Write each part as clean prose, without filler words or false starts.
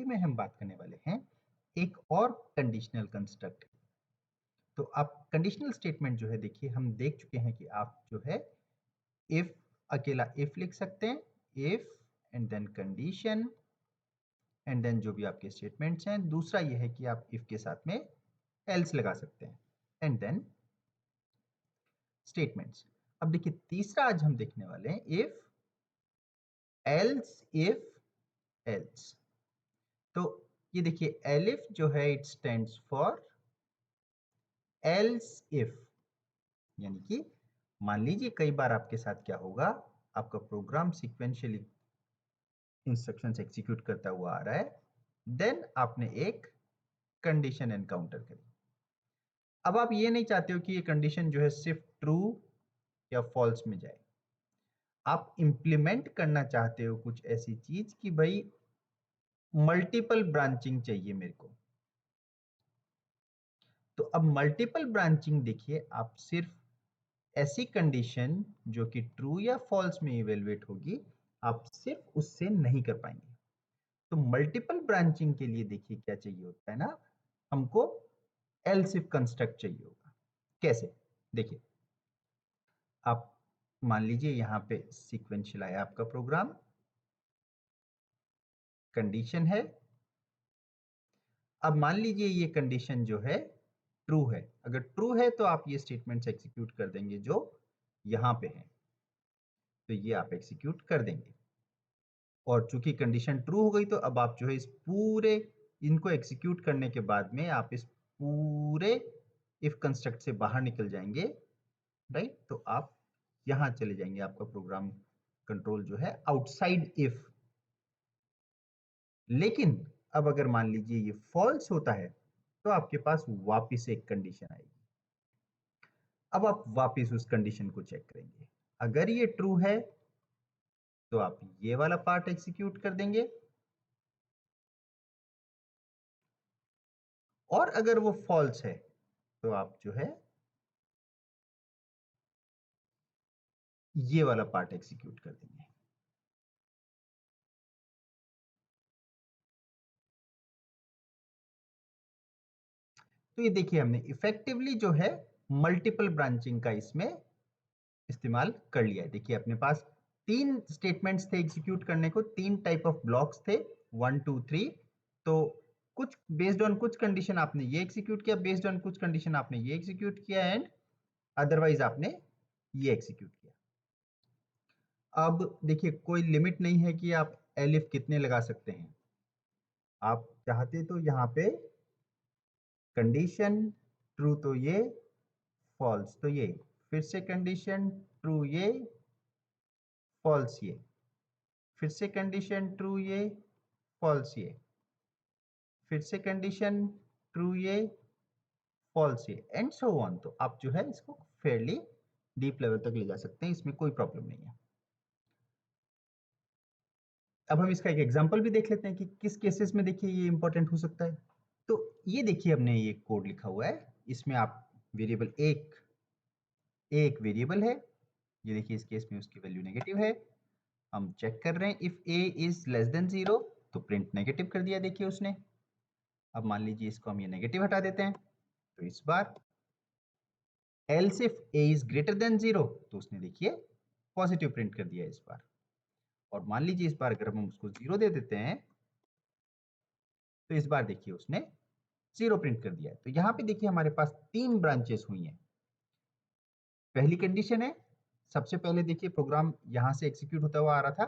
आगे में हम बात करने वाले हैं एक और कंडीशनल कंस्ट्रक्ट। तो आप कंडीशनल स्टेटमेंट जो है देखिए हम देख चुके हैं कि आप जो है इफ अकेला इफ लिख सकते हैं, if and then condition and then जो भी आपके स्टेटमेंट्स हैं। दूसरा ये है कि आप इफ के साथ में एल्स लगा सकते हैं एंड देन स्टेटमेंट्स। अब देखिए तीसरा आज हम देखने वाले हैं इफ इफ एल्स। तो ये देखिए एलिफ जो है it stands for else if, यानी कि मान लीजिए कई बार आपके साथ क्या होगा, आपका प्रोग्राम सीक्वेंशियली इंस्ट्रक्शंस एग्जीक्यूट करता हुआ आ रहा है, देन आपने एक कंडीशन एनकाउंटर करी। अब आप ये नहीं चाहते हो कि ये कंडीशन जो है सिर्फ ट्रू या फॉल्स में जाए, आप इंप्लीमेंट करना चाहते हो कुछ ऐसी चीज कि भाई मल्टीपल ब्रांचिंग चाहिए मेरे को। तो अब मल्टीपल ब्रांचिंग देखिए आप सिर्फ ऐसी कंडीशन जो कि ट्रू या फॉल्स में इवेलुएट होगी, आप सिर्फ उससे नहीं कर पाएंगे। तो मल्टीपल ब्रांचिंग के लिए देखिए क्या चाहिए होता है ना, हमको एल्स इफ कंस्ट्रक्ट चाहिए होगा। कैसे? देखिए आप मान लीजिए यहां पे सीक्वेंशियल आया आपका प्रोग्राम, कंडीशन है। अब मान लीजिए ये कंडीशन जो है ट्रू है, अगर ट्रू है तो आप ये स्टेटमेंट्स एग्जीक्यूट कर देंगे जो यहां पे है, तो ये आप एग्जीक्यूट कर देंगे। और चूंकि कंडीशन ट्रू हो गई तो अब आप जो है इस पूरे इनको एग्जीक्यूट करने के बाद में आप इस पूरे इफ कंस्ट्रक्ट से बाहर निकल जाएंगे, राइट। तो आप यहां चले जाएंगे, आपका प्रोग्राम कंट्रोल जो है आउटसाइड इफ। लेकिन अब अगर मान लीजिए ये फॉल्स होता है तो आपके पास वापस एक कंडीशन आएगी। अब आप वापस उस कंडीशन को चेक करेंगे, अगर ये ट्रू है तो आप ये वाला पार्ट एग्जीक्यूट कर देंगे, और अगर वो फॉल्स है तो आप जो है ये वाला पार्ट एग्जीक्यूट कर देंगे। तो ये देखिए हमने इफेक्टिवली जो है मल्टीपल ब्रांचिंग का इसमें इस्तेमाल कर लिया है। देखिए अपने पास तीन स्टेटमेंट्स थे एग्जीक्यूट करने को, तीन टाइप ऑफ ब्लॉक्स थे, 1 2 3। तो कुछ बेस्ड ऑन कुछ कंडीशन आपने ये एग्जीक्यूट किया, बेस्ड ऑन कुछ कंडीशन आपने ये एग्जीक्यूट किया, एंड अदरवाइज आपने ये एग्जीक्यूट किया। अब देखिए कोई लिमिट नहीं है कि आप एलिफ कितने लगा सकते हैं। आप चाहते तो यहाँ पे कंडीशन ट्रू तो ये, फॉल्स तो ये, फिर से कंडीशन ट्रू ये, फॉल्स ये, फिर से कंडीशन ट्रू ये, फॉल्स ये, फिर से कंडीशन ट्रू ये, फॉल्स ये, एंड सो ऑन। तो आप जो है इसको फेयरली डीप लेवल तक ले जा सकते हैं, इसमें कोई प्रॉब्लम नहीं है। अब हम इसका एक एग्जांपल भी देख लेते हैं कि किस केसेस में देखिए ये इंपॉर्टेंट हो सकता है। तो ये देखिए हमने ये कोड लिखा हुआ है, इसमें आप वेरिएबल एक वेरिएबल है, ये देखिए इस केस में उसकी वैल्यू नेगेटिव है। हम चेक कर रहे हैं if a is less than 0 तो प्रिंट नेगेटिव कर दिया देखिए उसने। अब मान लीजिए इसको हम ये नेगेटिव हटा देते हैं, तो इस बार else if a is greater than 0 तो उसने देखिए पॉजिटिव प्रिंट कर दिया इस बार। और मान लीजिए इस बार अगर हम उसको 0 दे देते हैं तो इस बार देखिए उसने 0 प्रिंट कर दिया है। तो यहाँ पे देखिए हमारे पास तीन ब्रांचेस हुई हैं। पहली कंडीशन है, सबसे पहले देखिए प्रोग्राम यहां से एग्जीक्यूट होता हुआ आ रहा था,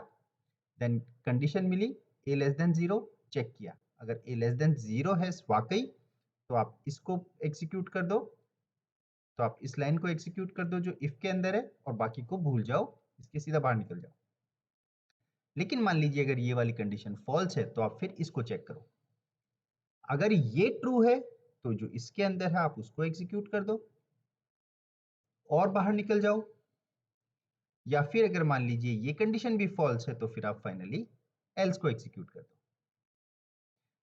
देन कंडीशन मिली a लेस देन 0, चेक किया अगर a लेस देन 0 है वाकई तो आप इसको एग्जीक्यूट कर दो। तो आप इस लाइन को एग्जीक्यूट कर दो जो इफ के अंदर है और बाकी को भूल जाओ, इसके सीधा बाहर निकल जाओ। लेकिन मान लीजिए अगर ये वाली कंडीशन फॉल्स है तो आप फिर इसको चेक करो, अगर ये ट्रू है तो जो इसके अंदर है आप उसको एग्जीक्यूट कर दो और बाहर निकल जाओ, या फिर अगर मान लीजिए ये कंडीशन भी फॉल्स है तो फिर आप फाइनली एल्स को एग्जीक्यूट कर दो।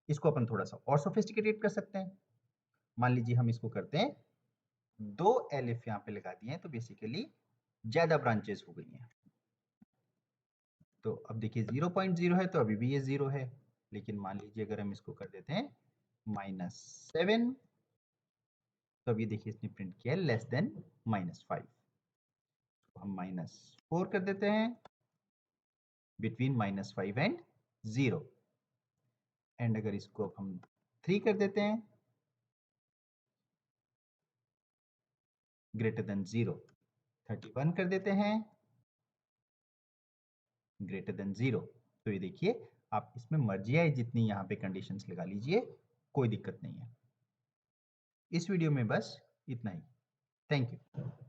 इसको अपन थोड़ा सा और सोफिस्टिकेटेड कर सकते हैं। मान लीजिए हम इसको करते हैं, दो एलिफ यहाँ पे लगा दिए हैं तो बेसिकली ज्यादा ब्रांचेस हो गई हैं। तो अब देखिए 0.0 है तो अभी भी ये 0 है, लेकिन मान लीजिए अगर हम इसको कर देते हैं -7, तो अब ये देखिए इसने प्रिंट किया लेस देन -5, तो हम -4 कर देते हैं बिटवीन -5 एंड 0, एंड अगर इसको अब हम 3 कर देते हैं ग्रेटर देन 0, 31 कर देते हैं ग्रेटर देन 0, तो ये देखिए आप इसमें मर्जी आए जितनी यहाँ पे कंडीशंस लगा लीजिए, कोई दिक्कत नहीं है। इस वीडियो में बस इतना ही। Thank you.